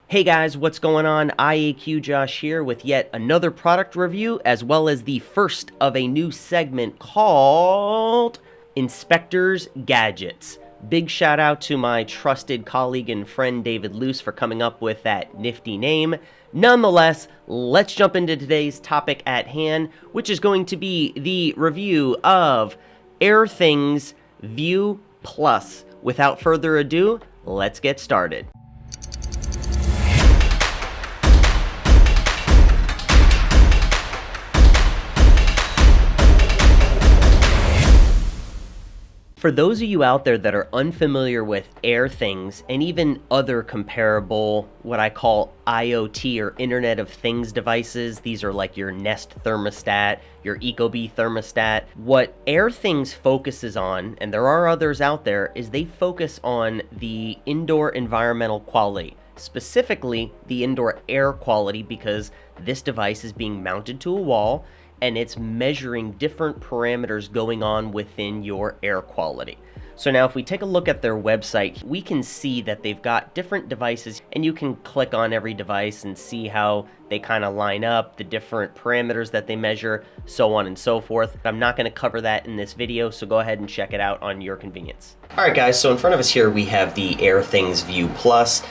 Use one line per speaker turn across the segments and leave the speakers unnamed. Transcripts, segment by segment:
Hey guys, what's going on? IAQ Josh here with yet another product review, as well as the first of a new segment called Inspectors Gadgets. Big shout out to my trusted colleague and friend David Luce for coming up with that nifty name. Nonetheless, let's jump into today's topic at hand, which is going to be the review of Airthings View Plus. Without further ado, let's get started. For those of you out there that are unfamiliar with Airthings and even other comparable, what I call IoT or Internet of Things devices, these are like your Nest thermostat, your Ecobee thermostat. What Airthings focuses on, and there are others out there, is they focus on the indoor environmental quality, specifically the indoor air quality, because this device is being mounted to a wall and it's measuring different parameters going on within your air quality. So now if we take a look at their website, we can see that they've got different devices, and you can click on every device and see how they kind of line up, the different parameters that they measure, so on and so forth. I'm not going to cover that in this video, so go ahead and check it out on your convenience. Alright guys, so in front of us here we have the Airthings View Plus.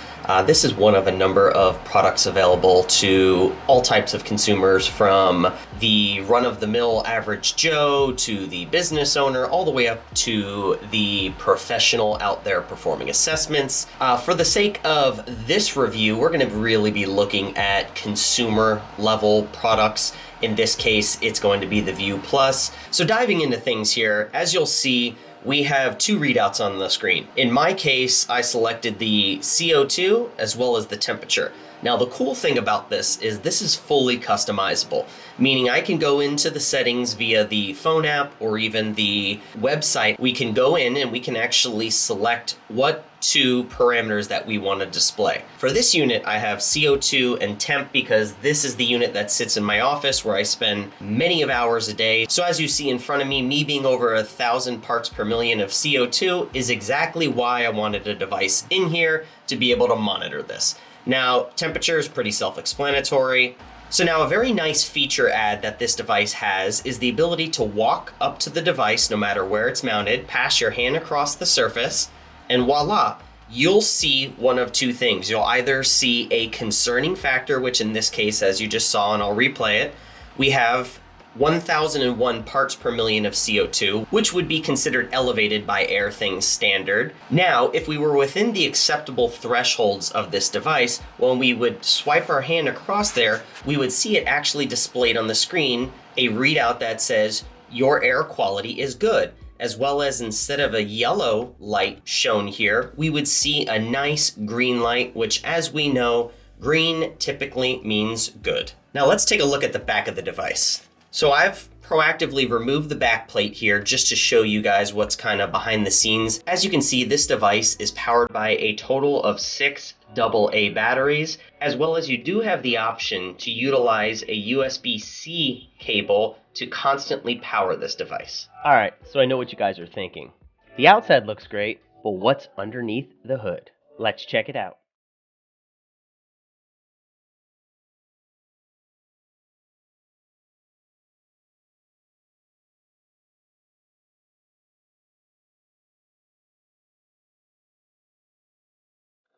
This is one of a number of products available to all types of consumers, from the run-of-the-mill average Joe to the business owner, all the way up to the professional out there performing assessments. For the sake of this review, we're going to really be looking at consumer level products. In this case, it's going to be the View Plus. So diving into things here, as you'll see, we have two readouts on the screen. In my case, I selected the CO2 as well as the temperature. Now the cool thing about this is fully customizable, meaning I can go into the settings via the phone app or even the website. We can go in and we can actually select what two parameters that we want to display. For this unit, I have CO2 and temp because this is the unit that sits in my office where I spend many of hours a day. So as you see in front of me being over 1,000 parts per million of CO2 is exactly why I wanted a device in here to be able to monitor this. Now, temperature is pretty self-explanatory. So now a very nice feature add that this device has is the ability to walk up to the device no matter where it's mounted, pass your hand across the surface, and voila, you'll see one of two things. You'll either see a concerning factor, which in this case, as you just saw, and I'll replay it, we have 1,001 parts per million of CO2, which would be considered elevated by Airthings standard. Now, if we were within the acceptable thresholds of this device, when we would swipe our hand across there, we would see it actually displayed on the screen, a readout that says your air quality is good, as well as instead of a yellow light shown here, we would see a nice green light, which, as we know, green typically means good. Now let's take a look at the back of the device. So I've proactively removed the back plate here just to show you guys what's kind of behind the scenes. As you can see, this device is powered by a total of 6 AA batteries, as well as you do have the option to utilize a USB-C cable to constantly power this device. All right, so I know what you guys are thinking. The outside looks great, but what's underneath the hood? Let's check it out.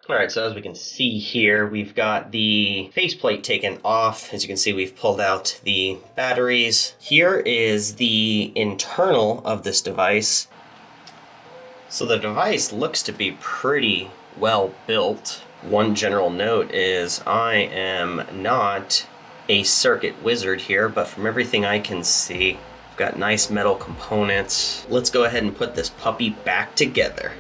All right, so as we can see here, we've got the faceplate taken off. As you can see, we've pulled out the batteries. Here is the internal of this device. So the device looks to be pretty well built. One general note is I am not a circuit wizard here, but from everything I can see, we've got nice metal components. Let's go ahead and put this puppy back together.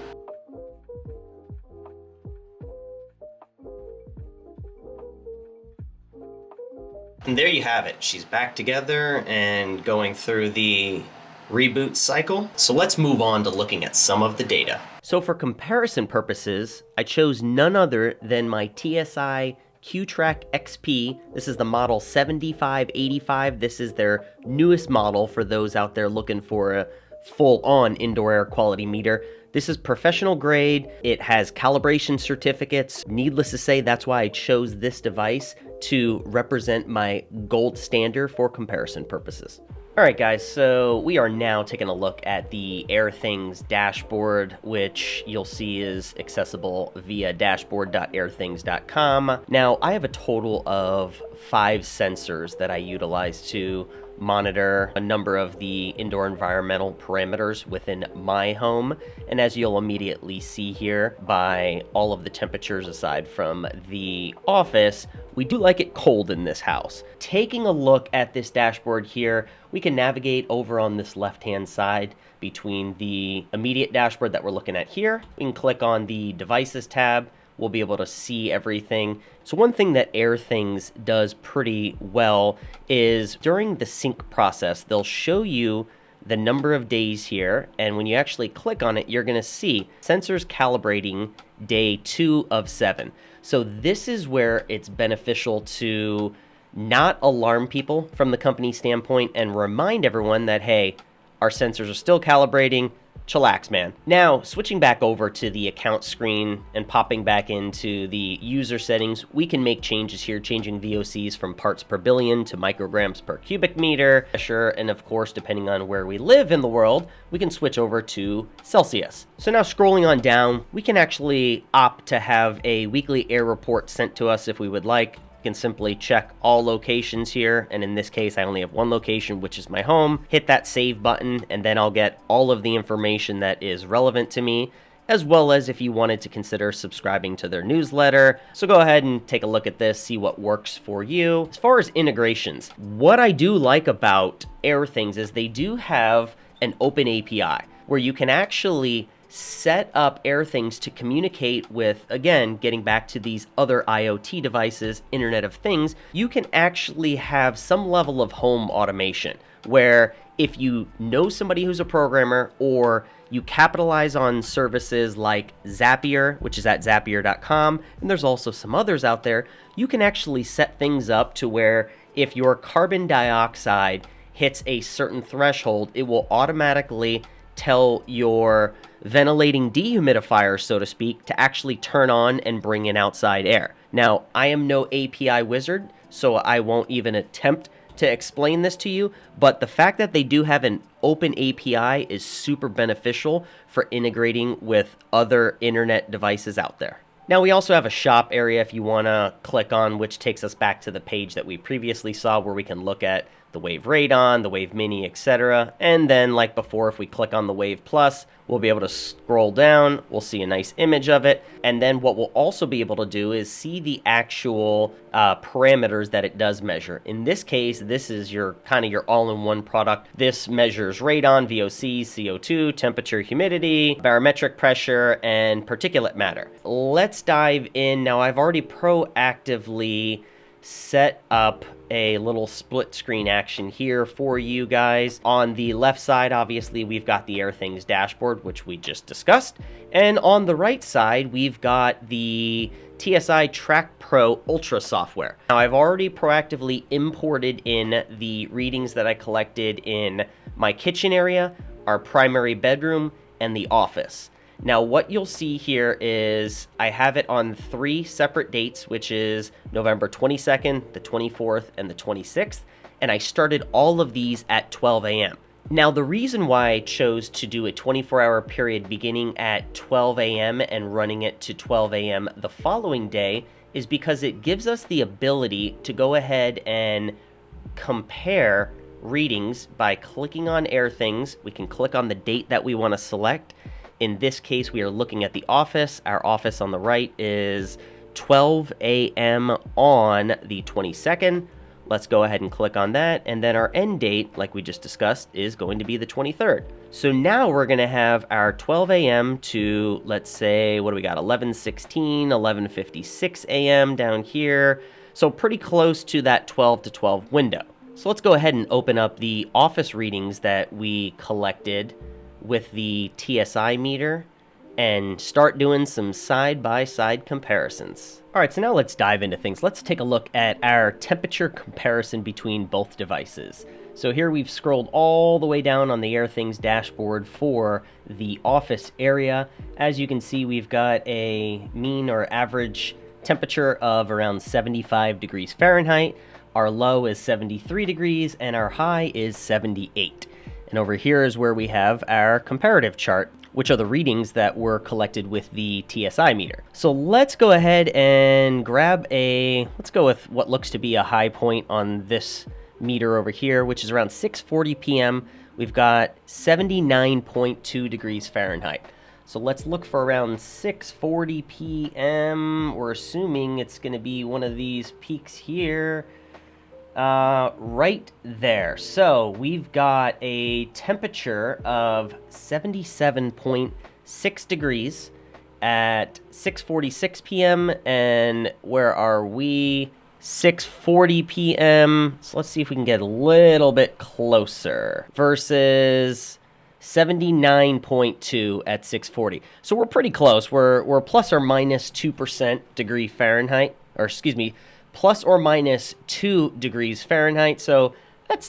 And there you have it. She's back together and going through the reboot cycle. So let's move on to looking at some of the data. So for comparison purposes, I chose none other than my TSI Q-Trak XP. This is the model 7585. This is their newest model for those out there looking for a full-on indoor air quality meter. This is professional grade. It has calibration certificates. Needless to say, that's why I chose this device to represent my gold standard for comparison purposes. All right, guys, so we are now taking a look at the Airthings Dashboard, which you'll see is accessible via dashboard.airthings.com. Now, I have a total of 5 sensors that I utilize to monitor a number of the indoor environmental parameters within my home. And as you'll immediately see here by all of the temperatures aside from the office, we do like it cold in this house. Taking a look at this dashboard here, we can navigate over on this left-hand side between the immediate dashboard that we're looking at here. We can click on the Devices tab. We'll be able to see everything. So one thing that Airthings does pretty well is during the sync process, they'll show you the number of days here, and when you actually click on it, you're gonna see sensors calibrating day 2 of 7. So this is where it's beneficial to not alarm people from the company standpoint and remind everyone that, hey, our sensors are still calibrating. Chillax, man. Now, switching back over to the account screen and popping back into the user settings, we can make changes here, changing VOCs from parts per billion to micrograms per cubic meter. Sure, and of course, depending on where we live in the world, we can switch over to Celsius. So now scrolling on down, we can actually opt to have a weekly air report sent to us if we would like. Can simply check all locations here, and in this case I only have one location, which is my home. Hit that save button, and then I'll get all of the information that is relevant to me, as well as if you wanted to consider subscribing to their newsletter. So go ahead and take a look at this, see what works for you. As far as integrations, what I do like about Airthings is they do have an open API where you can actually set up Airthings to communicate with, again, getting back to these other IoT devices, Internet of Things. You can actually have some level of home automation where if you know somebody who's a programmer, or you capitalize on services like Zapier, which is at zapier.com, and there's also some others out there, you can actually set things up to where if your carbon dioxide hits a certain threshold, it will automatically tell your ventilating dehumidifier, so to speak, to actually turn on and bring in outside air. Now, I am no API wizard, so I won't even attempt to explain this to you, but the fact that they do have an open API is super beneficial for integrating with other internet devices out there. Now, we also have a shop area if you want to click on, which takes us back to the page that we previously saw where we can look at the Wave Radon, the Wave Mini, etc. And then, like before, if we click on the Wave Plus, we'll be able to scroll down, we'll see a nice image of it, and then what we'll also be able to do is see the actual parameters that it does measure. In this case, this is your kind of your all-in-one product. This measures radon, VOC, CO2, temperature, humidity, barometric pressure, and particulate matter. Let's dive in. Now, I've already proactively set up a little split screen action here for you guys. On the left side, obviously, we've got the Airthings Dashboard, which we just discussed. And on the right side, we've got the TSI Track Pro Ultra software. Now, I've already proactively imported in the readings that I collected in my kitchen area, our primary bedroom, and the office. Now, what you'll see here is I have it on 3 separate dates, which is November 22nd, the 24th, and the 26th, and I started all of these at 12 a.m. Now, the reason why I chose to do a 24-hour period beginning at 12 a.m. and running it to 12 a.m. the following day is because it gives us the ability to go ahead and compare readings by clicking on Airthings. We can click on the date that we want to select. In this case, we are looking at the office. Our office on the right is 12 a.m. on the 22nd. Let's go ahead and click on that. And then our end date, like we just discussed, is going to be the 23rd. So now we're going to have our 12 a.m. to, let's say, what do we got? 11:16, 11:56 a.m. down here. So pretty close to that 12 to 12 window. So let's go ahead and open up the office readings that we collected with the TSI meter, and start doing some side-by-side comparisons. All right, so now let's dive into things. Let's take a look at our temperature comparison between both devices. So here we've scrolled all the way down on the Airthings dashboard for the office area. As you can see, we've got a mean or average temperature of around 75 degrees Fahrenheit. Our low is 73 degrees and our high is 78. And over here is where we have our comparative chart, which are the readings that were collected with the TSI meter. So let's go ahead and let's go with what looks to be a high point on this meter over here, which is around 6:40 p.m. We've got 79.2 degrees Fahrenheit. So let's look for around 6:40 p.m. We're assuming it's going to be one of these peaks here. Right there. So we've got a temperature of 77.6 degrees at 6:46 p.m. and where are we? 6:40 p.m. So let's see if we can get a little bit closer versus 79.2 at 6:40. So we're pretty close. We're plus or minus 2% degree Fahrenheit, or excuse me, plus or minus 2 degrees Fahrenheit. So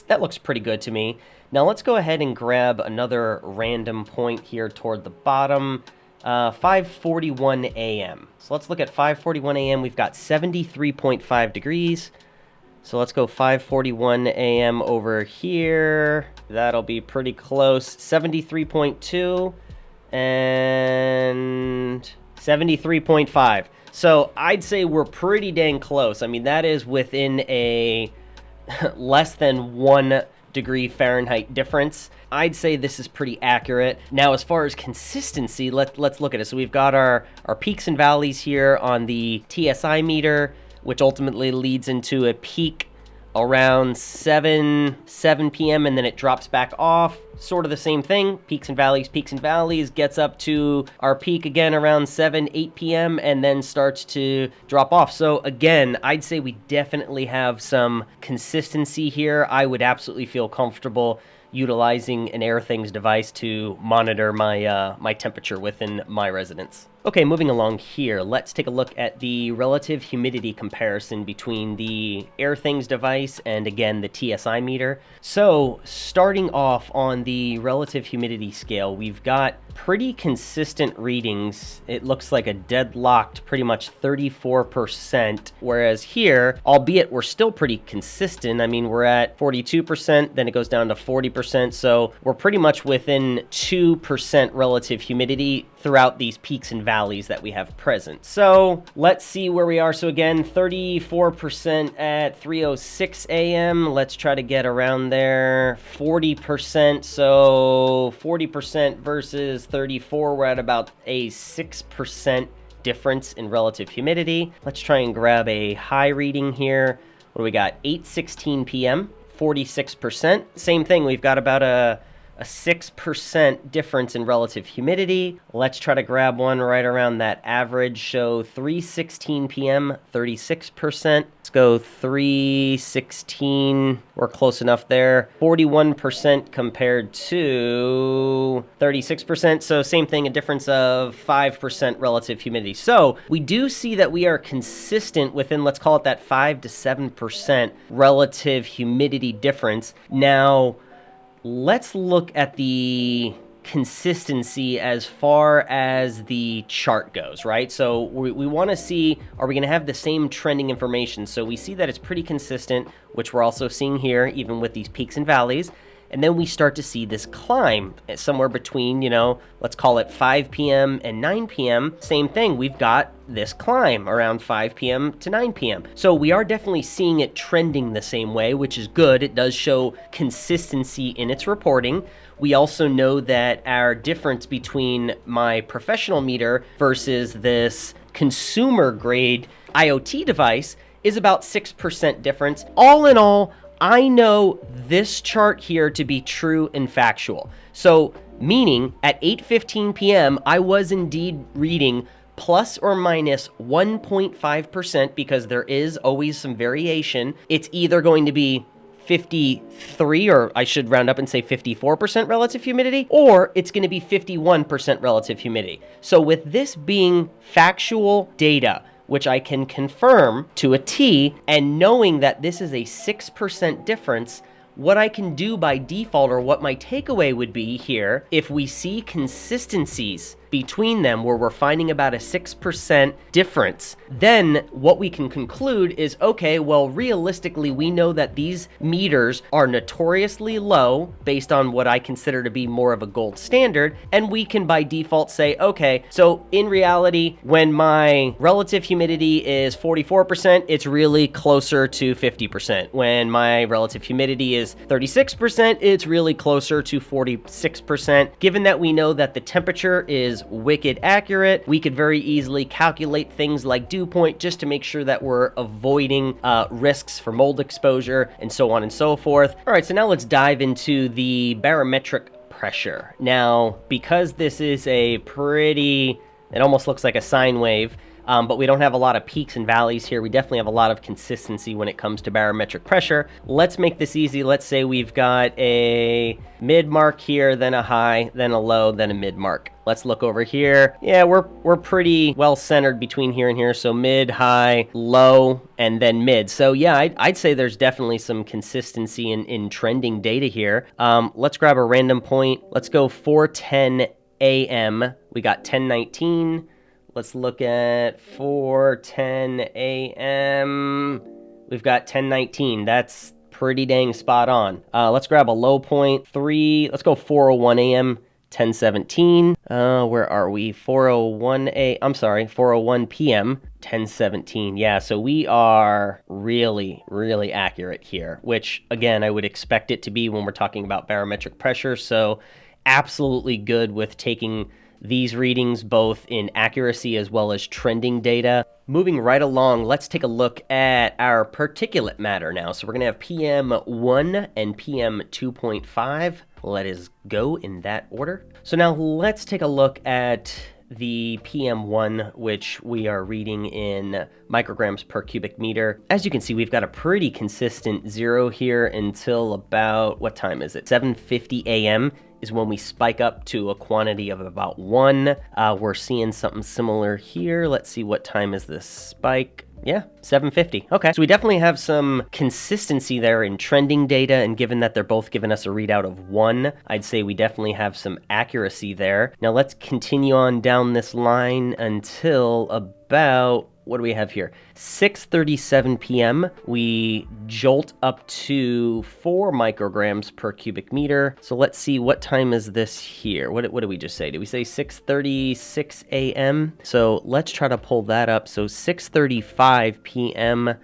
that looks pretty good to me. Now let's go ahead and grab another random point here toward the bottom. 5:41 a.m. So let's look at 5:41 a.m. We've got 73.5 degrees. So let's go 5:41 a.m. over here. That'll be pretty close. 73.2 and 73.5. So I'd say we're pretty dang close. I mean, that is within a less than 1 degree Fahrenheit difference. I'd say this is pretty accurate. Now, as far as consistency, let's look at it. So we've got our peaks and valleys here on the TSI meter, which ultimately leads into a peak around 7 p.m. and then it drops back off. Sort of the same thing, peaks and valleys, gets up to our peak again around 8 p.m. and then starts to drop off. So again, I'd say we definitely have some consistency here. I would absolutely feel comfortable utilizing an Airthings device to monitor my temperature within my residence. Okay, moving along here, let's take a look at the relative humidity comparison between the Airthings device and, again, the TSI meter. So, starting off on the relative humidity scale, we've got pretty consistent readings. It looks like a deadlocked pretty much 34%, whereas here, albeit we're still pretty consistent, I mean, we're at 42%, then it goes down to 40%, so we're pretty much within 2% relative humidity throughout these peaks and valleys that we have present. So let's see where we are. So again, 34% at 3:06 a.m. Let's try to get around there. 40%. So 40% versus 34. We're at about a 6% difference in relative humidity. Let's try and grab a high reading here. What do we got? 8:16 p.m. 46%. Same thing. We've got about a 6% difference in relative humidity. Let's try to grab one right around that average. So 3:16 p.m., 36%. Let's go 3:16. We're close enough there. 41% compared to 36%. So same thing, a difference of 5% relative humidity. So we do see that we are consistent within, let's call it that 5 to 7% relative humidity difference. Now, let's look at the consistency as far as the chart goes, right? So we want to see, are we going to have the same trending information? So we see that it's pretty consistent, which we're also seeing here, even with these peaks and valleys. And then we start to see this climb somewhere between, let's call it 5 p.m. and 9 p.m. Same thing, we've got this climb around 5 p.m. to 9 p.m. So we are definitely seeing it trending the same way, which is good. It does show consistency in its reporting. We also know that our difference between my professional meter versus this consumer grade IoT device is about 6% difference. All in all, I know this chart here to be true and factual. So, meaning at 8:15 p.m., I was indeed reading plus or minus 1.5% because there is always some variation. It's either going to be 53, or I should round up and say 54% relative humidity, or it's going to be 51% relative humidity. So with this being factual data, which I can confirm to a T, and knowing that this is a 6% difference, what I can do by default, or what my takeaway would be here, if we see consistencies between them where we're finding about a 6% difference, then what we can conclude is, okay, well, realistically, we know that these meters are notoriously low based on what I consider to be more of a gold standard, and we can by default say, okay, so in reality, when my relative humidity is 44%, it's really closer to 50%. When my relative humidity is 36%, it's really closer to 46%. Given that we know that the temperature is wicked accurate, we could very easily calculate things like dew point just to make sure that we're avoiding risks for mold exposure and so on and so forth. All right, so now let's dive into the barometric pressure. Now, because this is a pretty, it almost looks like a sine wave, but we don't have a lot of peaks and valleys here. We definitely have a lot of consistency when it comes to barometric pressure. Let's make this easy. Let's say we've got a mid mark here, then a high, then a low, then a mid mark. Let's look over here. Yeah, we're pretty well centered between here and here. So mid, high, low, and then mid. So yeah, I'd say there's definitely some consistency in trending data here. Let's grab a random point. Let's go 4:10 a.m. We got 10:19. Let's look at 4:10 a.m. We've got 10:19. That's pretty dang spot on. Let's grab a low point. Let's go 4:01 a.m. 10:17. Where are we? 4:01 p.m. 10:17. Yeah, so we are really, really accurate here, which again, I would expect it to be when we're talking about barometric pressure. So absolutely good with taking these readings both in accuracy as well as trending data. Moving right along, let's take a look at our particulate matter now. So we're going to have PM1 and PM2.5. Let us go in that order. So now let's take a look at the PM1, which we are reading in micrograms per cubic meter. As you can see, we've got a pretty consistent zero here until about, what time is it? 7:50 a.m. is when we spike up to a quantity of about 1. We're seeing something similar here. Let's see, what time is this spike? Yeah, 7:50. Okay, so we definitely have some consistency there in trending data, and given that they're both giving us a readout of 1, I'd say we definitely have some accuracy there. Now let's continue on down this line until about, what do we have here? 6:37 p.m. We jolt up to 4 micrograms per cubic meter. So let's see, what time is this here? What did we just say? Did we say 6:36 a.m.? So let's try to pull that up. So 6:35 p.m.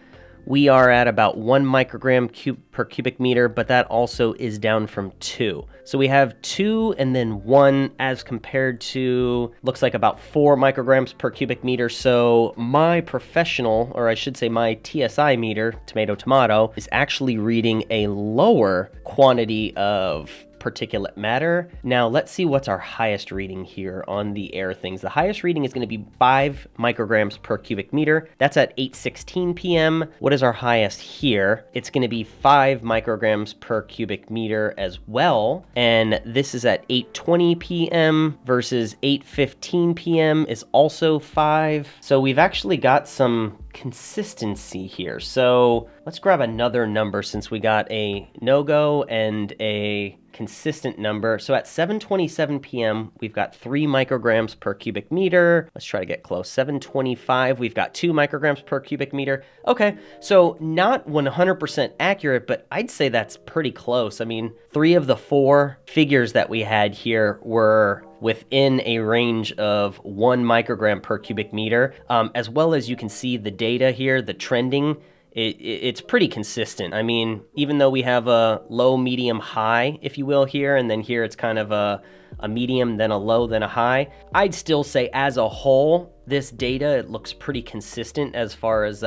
we are at about 1 microgram per cubic meter, but that also is down from 2. So we have 2 and then 1 as compared to, looks like about 4 micrograms per cubic meter. So my professional, or I should say my TSI meter, tomato, is actually reading a lower quantity of particulate matter. Now let's see what's our highest reading here on the Airthings. The highest reading is going to be 5 micrograms per cubic meter. That's at 8:16 p.m. What is our highest here? It's going to be 5 micrograms per cubic meter as well. And this is at 8:20 p.m. versus 8:15 p.m. is also 5. So we've actually got some consistency here. So let's grab another number since we got a no-go and a consistent number. So at 7:27 p.m., we've got 3 micrograms per cubic meter. Let's try to get close. 7:25, we've got 2 micrograms per cubic meter. Okay, so not 100% accurate, but I'd say that's pretty close. I mean, 3 of the 4 figures that we had here were within a range of 1 microgram per cubic meter, as well as you can see the data here, the trending. It's pretty consistent. I mean, even though we have a low, medium, high, if you will, here, and then here it's kind of a medium, then a low, then a high, I'd still say as a whole, this data, it looks pretty consistent as far as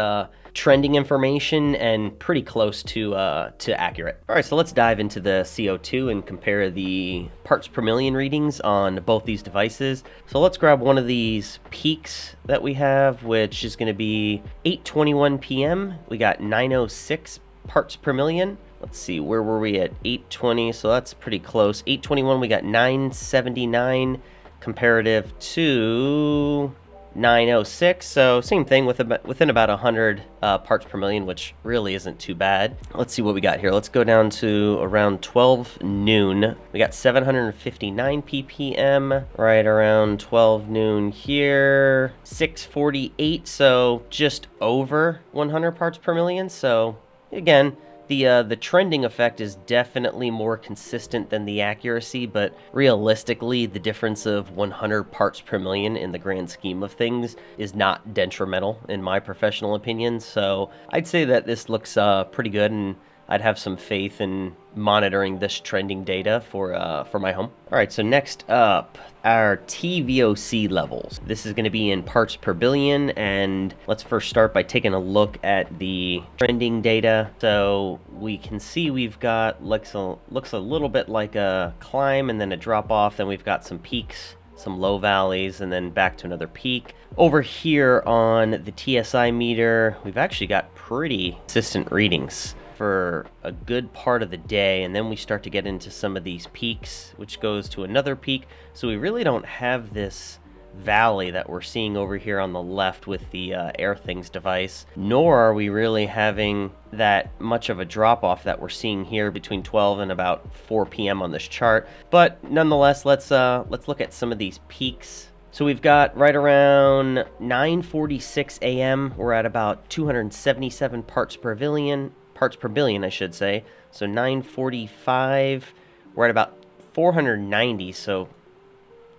trending information and pretty close to accurate. All right, so let's dive into the CO2 and compare the parts per million readings on both these devices. So let's grab one of these peaks that we have, which is going to be 8:21 p.m. We got 906 parts per million. Let's see, where were we at 820? So that's pretty close. 821, we got 979 comparative to 906. So same thing within about 100 parts per million, which really isn't too bad. Let's see what we got here. Let's go down to around 12 noon. We got 759 ppm right around 12 noon here. 648, so just over 100 parts per million. So again, the trending effect is definitely more consistent than the accuracy, but realistically, the difference of 100 parts per million in the grand scheme of things is not detrimental in my professional opinion. So I'd say that this looks pretty good, and I'd have some faith in monitoring this trending data for my home. All right, so next up, our TVOC levels. This is going to be in parts per billion, and let's first start by taking a look at the trending data. So we can see we've got looks a little bit like a climb and then a drop off. Then we've got some peaks, some low valleys, and then back to another peak. Over here on the TSI meter, we've actually got pretty consistent readings for a good part of the day, and then we start to get into some of these peaks, which goes to another peak. So we really don't have this valley that we're seeing over here on the left with the Airthings device, nor are we really having that much of a drop off that we're seeing here between 12 and about 4 p.m. on this chart. But nonetheless, let's look at some of these peaks. So we've got right around 9:46 a.m. we're at about 277 parts per billion, I should say. So 9:45, we're at about 490, so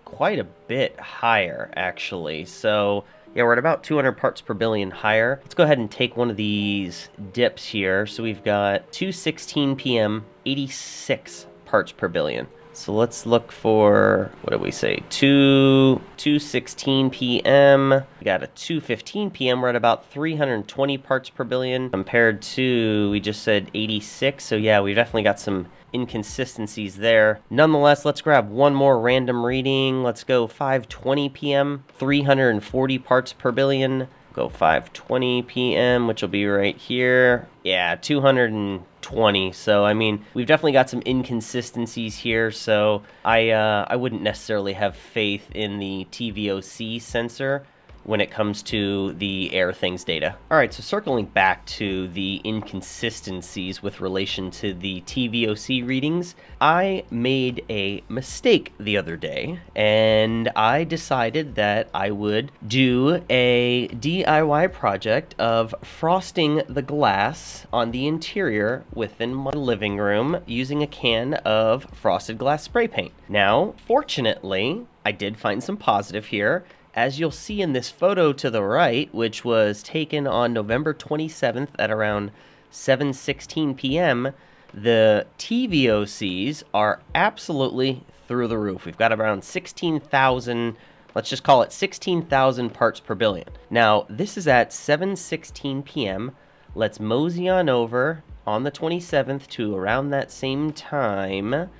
quite a bit higher actually. So yeah, we're at about 200 parts per billion higher. Let's go ahead and take one of these dips here. So we've got 2:16 p.m., 86 parts per billion. So let's look for, what did we say, 2:16 p.m. We got a 2:15 p.m. We're at about 320 parts per billion compared to, we just said 86. So yeah, we've definitely got some inconsistencies there. Nonetheless, let's grab one more random reading. Let's go 5:20 p.m., 340 parts per billion. Go 5:20 p.m., which will be right here. Yeah, 220. So I mean, we've definitely got some inconsistencies here. So I wouldn't necessarily have faith in the TVOC sensor when it comes to the Airthings data. All right, so circling back to the inconsistencies with relation to the TVOC readings, I made a mistake the other day, and I decided that I would do a DIY project of frosting the glass on the interior within my living room using a can of frosted glass spray paint. Now, fortunately, I did find some positive here. As you'll see in this photo to the right, which was taken on November 27th at around 7:16 p.m., the TVOCs are absolutely through the roof. We've got around 16,000, let's just call it 16,000 parts per billion. Now, this is at 7:16 p.m. Let's mosey on over on the 27th to around that same time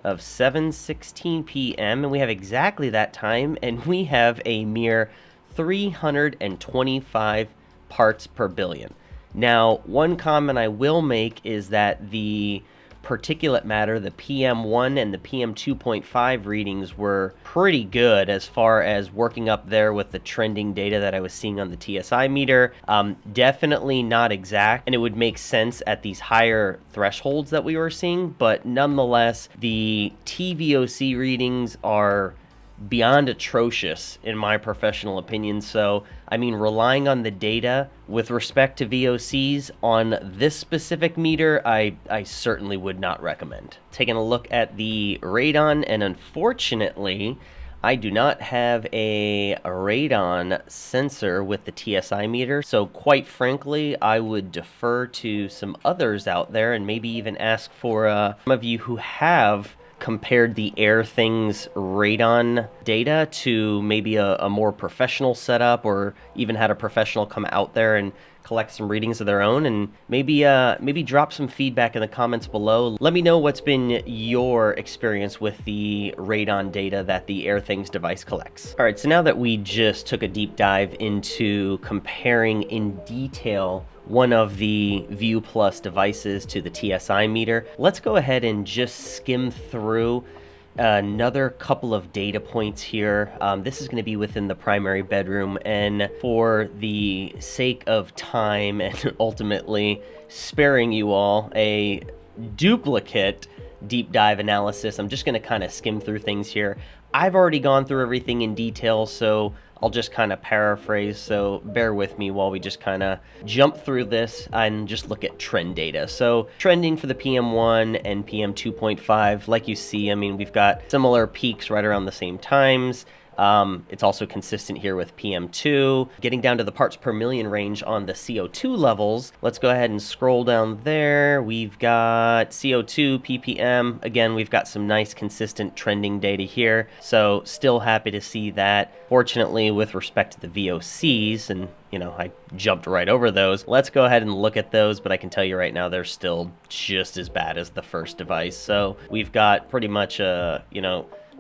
of 7:16 p.m. and we have exactly that time, and we have a mere 325 parts per billion. Now, one comment I will make is that the particulate matter, the PM1 and the PM2.5 readings were pretty good as far as working up there with the trending data that I was seeing on the TSI meter. Definitely not exact, and it would make sense at these higher thresholds that we were seeing, but nonetheless, the TVOC readings are beyond atrocious in my professional opinion. So I mean, relying on the data with respect to VOCs on this specific meter, I certainly would not recommend. Taking a look at the radon, and unfortunately I do not have a radon sensor with the TSI meter, so quite frankly I would defer to some others out there and maybe even ask for some of you who have compared the Airthings radon data to maybe a more professional setup, or even had a professional come out there and collect some readings of their own, and maybe drop some feedback in the comments below. Let me know what's been your experience with the radon data that the Airthings device collects. All right, so now that we just took a deep dive into comparing in detail one of the View Plus devices to the TSI meter. Let's go ahead and just skim through another couple of data points here. This is going to be within the primary bedroom, and for the sake of time and ultimately sparing you all a duplicate deep dive analysis, I'm just going to kind of skim through things here. I've already gone through everything in detail, so I'll just kind of paraphrase, so bear with me while we just kind of jump through this and just look at trend data. So trending for the PM1 and PM2.5, like you see, I mean, we've got similar peaks right around the same times. It's also consistent here with PM2. Getting down to the parts per million range on the CO2 levels, let's go ahead and scroll down there. We've got CO2, ppm. Again, we've got some nice consistent trending data here. So still happy to see that. Fortunately, with respect to the VOCs, and I jumped right over those. Let's go ahead and look at those, but I can tell you right now, they're still just as bad as the first device. So we've got pretty much a,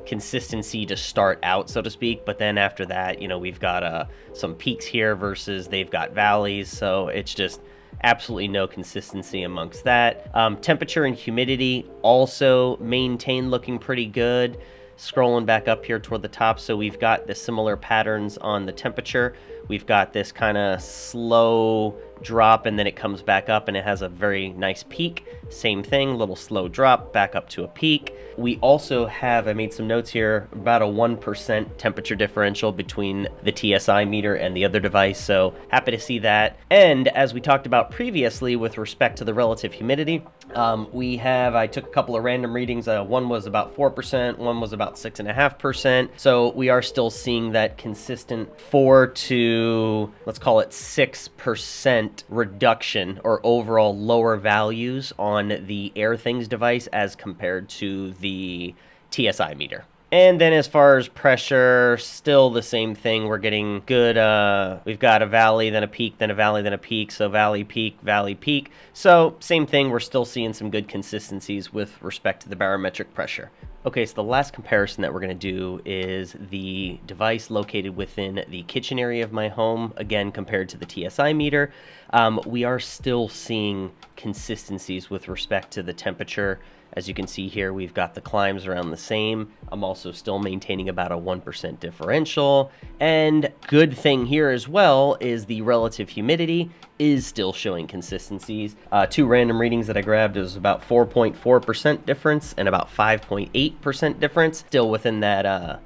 consistency to start out, so to speak, but then after that, we've got some peaks here versus they've got valleys, so it's just absolutely no consistency amongst that. Temperature and humidity also maintain looking pretty good. Scrolling back up here toward the top, so we've got the similar patterns on the temperature. We've got this kind of slow drop, and then it comes back up and it has a very nice peak. Same thing, little slow drop back up to a peak. We also have, I made some notes here, about a 1% temperature differential between the TSI meter and the other device, so happy to see that. And as we talked about previously with respect to the relative humidity, I took a couple of random readings. One was about 4%, one was about 6.5%. So we are still seeing that consistent 4 to, let's call it 6% reduction or overall lower values on the Airthings device as compared to the TSI meter. And then as far as pressure, still the same thing. We're getting good, we've got a valley, then a peak, then a valley, then a peak. So valley, peak, valley, peak. So same thing, we're still seeing some good consistencies with respect to the barometric pressure. Okay, so the last comparison that we're going to do is the device located within the kitchen area of my home, again, compared to the TSI meter. We are still seeing consistencies with respect to the temperature. As you can see here, we've got the climbs around the same. I'm also still maintaining about a 1% differential. And good thing here as well is the relative humidity is still showing consistencies. Two random readings that I grabbed is about 4.4% difference and about 5.8% difference, still within that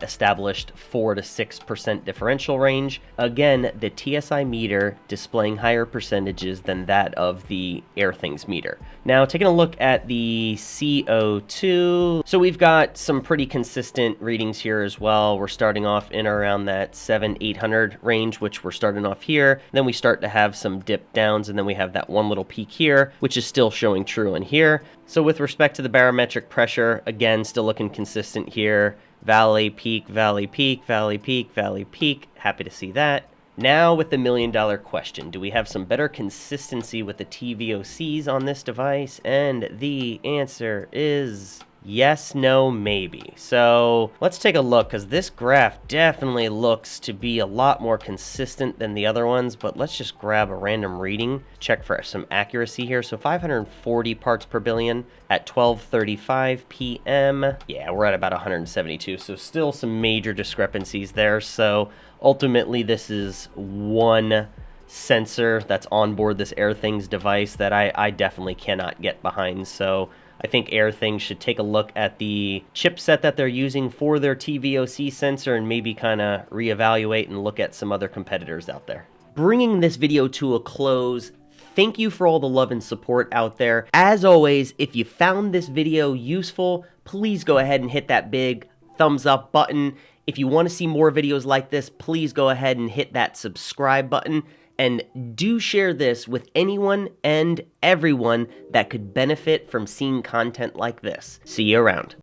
established 4 to 6% differential range. Again, the TSI meter displaying higher percentages than that of the Airthings meter. Now, taking a look at the CO2, so we've got some pretty consistent readings here as well. We're starting off in around that 700-800 range, which we're starting off here. Then we start to have some dip downs, and then we have that one little peak here, which is still showing true in here. So with respect to the barometric pressure, again, still looking consistent here. Valley, peak, valley, peak, valley, peak, valley, peak. Happy to see that. Now with the million-dollar question, do we have some better consistency with the tVOCs on this device? And the answer is yes, no, maybe. So let's take a look, because this graph definitely looks to be a lot more consistent than the other ones, but let's just grab a random reading, check for some accuracy here. So 540 parts per billion at 12:35 p.m. Yeah, we're at about 172, so still some major discrepancies there. So ultimately, this is one sensor that's on board this Airthings device that I definitely cannot get behind. So I think Airthings should take a look at the chipset that they're using for their TVOC sensor and maybe kind of reevaluate and look at some other competitors out there. Bringing this video to a close, thank you for all the love and support out there. As always, if you found this video useful, please go ahead and hit that big thumbs up button. If you want to see more videos like this, please go ahead and hit that subscribe button. And do share this with anyone and everyone that could benefit from seeing content like this. See you around.